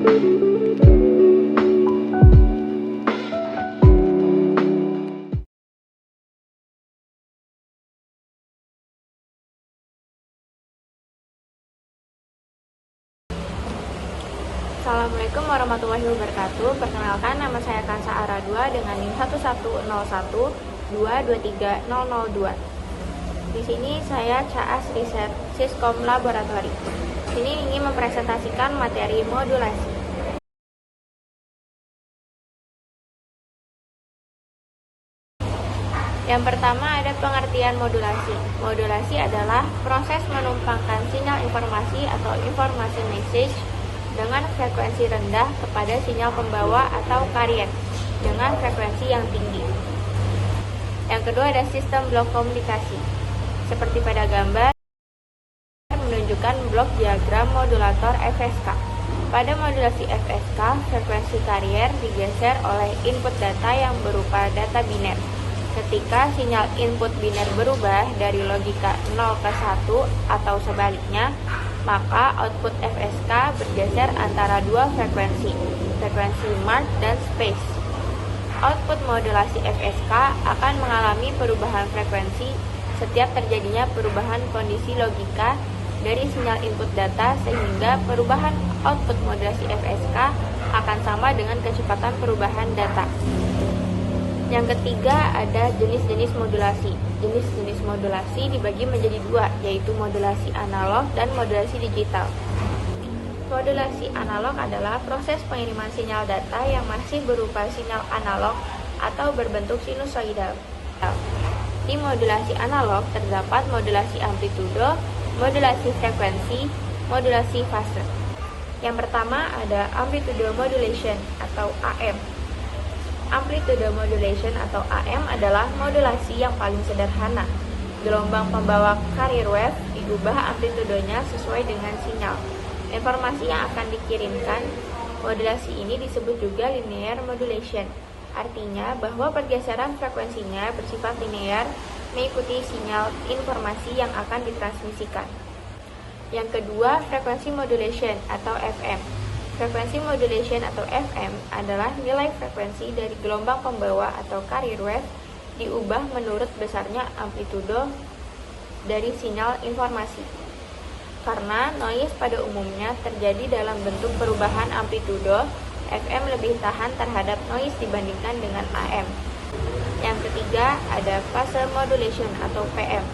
Assalamualaikum warahmatullahi wabarakatuh. Perkenalkan, nama saya Kansa Aradua dengan NIM 110112230002. Di sini saya CAAS Riset Siskom Laboratori. Sini ingin mempresentasikan materi modulasi. Yang pertama ada pengertian modulasi. Modulasi adalah proses menumpangkan sinyal informasi atau informasi message dengan frekuensi rendah kepada sinyal pembawa atau carrier dengan frekuensi yang tinggi. Yang kedua ada sistem blok komunikasi. Seperti pada gambar menunjukkan blok diagram modulator FSK. Pada modulasi FSK, frekuensi carrier digeser oleh input data yang berupa data biner. Ketika sinyal input biner berubah dari logika 0 ke 1 atau sebaliknya, maka output FSK bergeser antara dua frekuensi mark dan space. Output modulasi FSK akan mengalami perubahan frekuensi setiap terjadinya perubahan kondisi logika dari sinyal input data, sehingga perubahan output modulasi FSK akan sama dengan kecepatan perubahan data. Yang ketiga ada jenis-jenis modulasi. Jenis-jenis modulasi dibagi menjadi dua, yaitu modulasi analog dan modulasi digital. Modulasi analog adalah proses pengiriman sinyal data yang masih berupa sinyal analog atau berbentuk sinusoidal. Di modulasi analog terdapat modulasi amplitudo, modulasi frekuensi, modulasi fase. Yang pertama ada amplitudo modulation atau AM. Amplitude modulation atau AM adalah modulasi yang paling sederhana. Gelombang pembawa carrier wave diubah amplitudenya sesuai dengan sinyal informasi yang akan dikirimkan. Modulasi ini disebut juga linear modulation. Artinya bahwa pergeseran frekuensinya bersifat linear mengikuti sinyal informasi yang akan ditransmisikan. Yang kedua, frekuensi modulation atau FM. Frekuensi modulation atau FM adalah nilai frekuensi dari gelombang pembawa atau carrier wave diubah menurut besarnya amplitudo dari sinyal informasi. Karena noise pada umumnya terjadi dalam bentuk perubahan amplitudo, FM lebih tahan terhadap noise dibandingkan dengan AM. Yang ketiga ada phase modulation atau PM.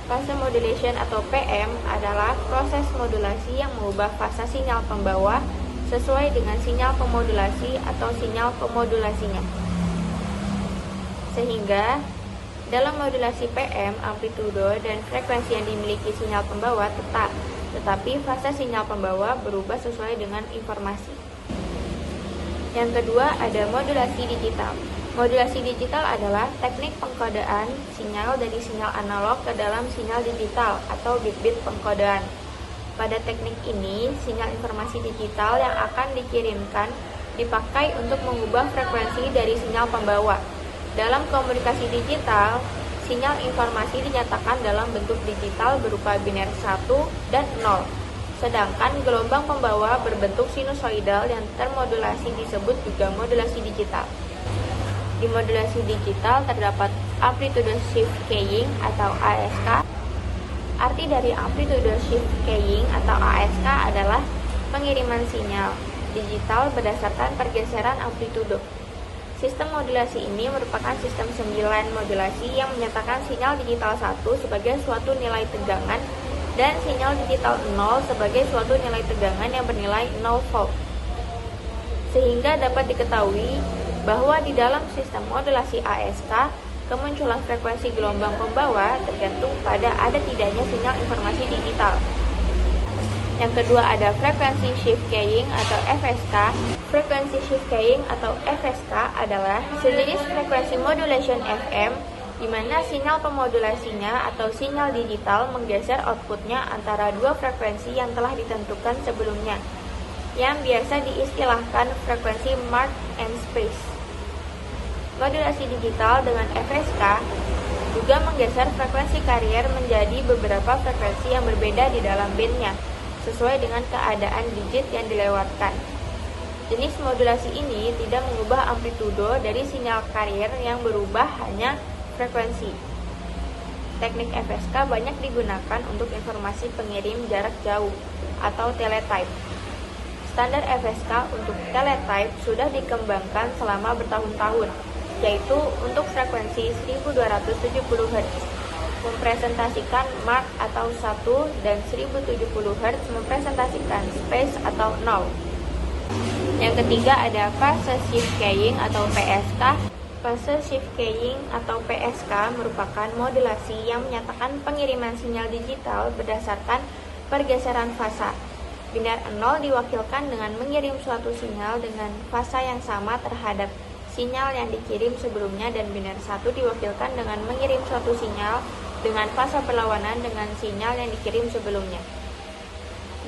Fase modulation atau PM adalah proses modulasi yang mengubah fase sinyal pembawa sesuai dengan sinyal pemodulasi atau sinyal pemodulasinya. Sehingga dalam modulasi PM, amplitudo dan frekuensi yang dimiliki sinyal pembawa tetap, tetapi fase sinyal pembawa berubah sesuai dengan informasi. Yang kedua ada modulasi digital. Modulasi digital adalah teknik pengkodaan sinyal dari sinyal analog ke dalam sinyal digital atau bit-bit pengkodaan. Pada teknik ini, sinyal informasi digital yang akan dikirimkan dipakai untuk mengubah frekuensi dari sinyal pembawa. Dalam komunikasi digital, sinyal informasi dinyatakan dalam bentuk digital berupa biner 1 dan 0. Sedangkan gelombang pembawa berbentuk sinusoidal yang termodulasi disebut juga modulasi digital. Di modulasi digital terdapat amplitude shift keying atau ASK. Arti dari amplitude shift keying atau ASK adalah pengiriman sinyal digital berdasarkan pergeseran amplitudo. Sistem modulasi ini merupakan sistem 9 modulasi yang menyatakan sinyal digital 1 sebagai suatu nilai tegangan dan sinyal digital 0 sebagai suatu nilai tegangan yang bernilai 0 volt. Sehingga dapat diketahui bahwa di dalam sistem modulasi ASK, kemunculan frekuensi gelombang pembawa tergantung pada ada tidaknya sinyal informasi digital. Yang kedua ada frekuensi shift keying atau FSK. Frekuensi shift keying atau FSK adalah sejenis frekuensi modulation FM di mana sinyal pemodulasinya atau sinyal digital menggeser outputnya antara dua frekuensi yang telah ditentukan sebelumnya, yang biasa diistilahkan frekuensi mark and space. Modulasi digital dengan FSK juga menggeser frekuensi carrier menjadi beberapa frekuensi yang berbeda di dalam bandnya. sesuai dengan keadaan digit yang dilewatkan. Jenis modulasi ini tidak mengubah amplitudo dari sinyal carrier yang berubah hanya frekuensi. Teknik FSK banyak digunakan untuk informasi pengirim jarak jauh atau teletype. Standar FSK untuk teletype sudah dikembangkan selama bertahun-tahun, yaitu untuk frekuensi 1270 Hz mempresentasikan mark atau 1 dan 1070 Hz mempresentasikan space atau 0. Yang ketiga ada phase shift keying atau PSK. Phase shift keying atau PSK merupakan modulasi yang menyatakan pengiriman sinyal digital berdasarkan pergeseran fasa. Binar 0 diwakilkan dengan mengirim suatu sinyal dengan fasa yang sama terhadap sinyal yang dikirim sebelumnya, dan binar 1 diwakilkan dengan mengirim suatu sinyal dengan fasa berlawanan dengan sinyal yang dikirim sebelumnya.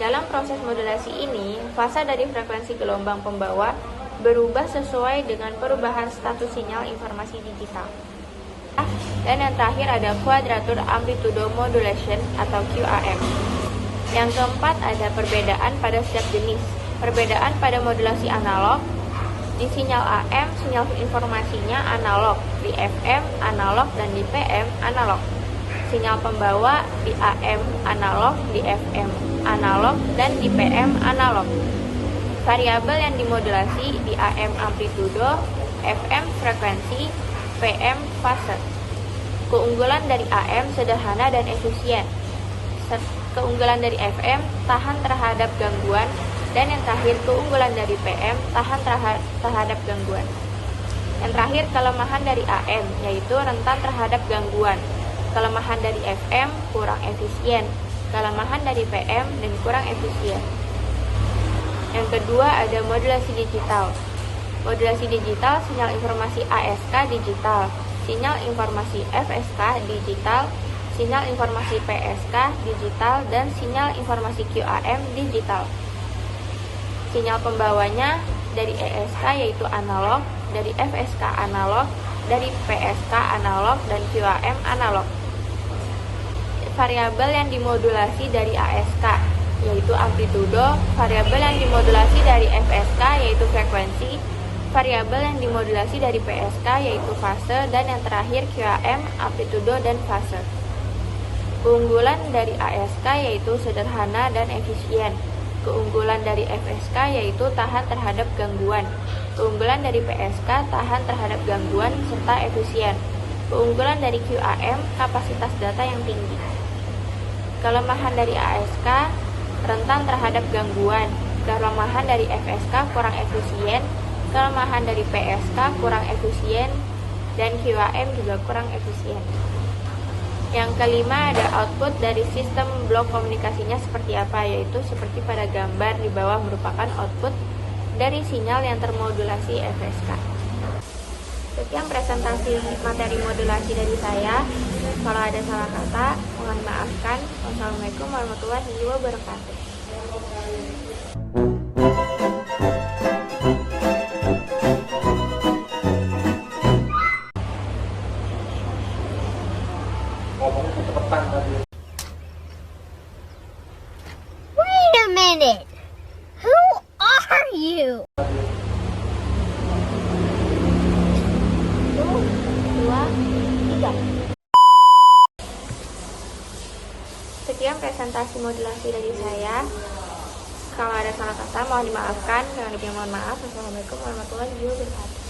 Dalam proses modulasi ini, fasa dari frekuensi gelombang pembawa berubah sesuai dengan perubahan status sinyal informasi digital. Dan yang terakhir ada Quadrature Amplitude Modulation atau QAM. Yang keempat ada perbedaan pada setiap jenis. Perbedaan pada modulasi analog. Di sinyal AM, sinyal informasinya analog. Di FM, analog, dan di PM, analog. Sinyal pembawa di AM analog, di FM analog, dan di PM analog. Variabel yang dimodulasi di AM amplitudo, FM frekuensi, PM fase. Keunggulan dari AM sederhana dan efisien. Keunggulan dari FM tahan terhadap gangguan, dan yang terakhir keunggulan dari PM tahan terhadap gangguan. Yang terakhir kelemahan dari AM yaitu rentan terhadap gangguan. Kelemahan dari FM kurang efisien, kelemahan dari PM dan kurang efisien. Yang kedua ada modulasi digital. Modulasi digital sinyal informasi ASK digital, sinyal informasi FSK digital, sinyal informasi PSK digital, dan sinyal informasi QAM digital. Sinyal pembawanya dari ESK yaitu analog, dari FSK analog, dari PSK analog, dan QAM analog. Variabel yang dimodulasi dari ASK yaitu amplitudo, variabel yang dimodulasi dari FSK yaitu frekuensi, variabel yang dimodulasi dari PSK yaitu fase, dan yang terakhir QAM, amplitudo, dan fase. Keunggulan dari ASK yaitu sederhana dan efisien. Keunggulan dari FSK yaitu tahan terhadap gangguan. Keunggulan dari PSK tahan terhadap gangguan serta efisien. Keunggulan dari QAM kapasitas data yang tinggi. Kelemahan dari ASK rentan terhadap gangguan. Kelemahan dari FSK kurang efisien. Kelemahan dari PSK kurang efisien, dan QAM juga kurang efisien. Yang kelima ada output dari sistem blok komunikasinya seperti apa, yaitu seperti pada gambar di bawah merupakan output dari sinyal yang termodulasi FSK. Sekian presentasi materi modulasi dari saya. Kalau ada salah kata, mohon maafkan. Wassalamualaikum warahmatullahi wabarakatuh. Wait a minute. Who are you? 1, 2, 3. Sekian presentasi modulasi dari saya. Kalau ada salah kata mohon dimaafkan. Jangan lupa mohon maaf. Wassalamualaikum warahmatullahi wabarakatuh.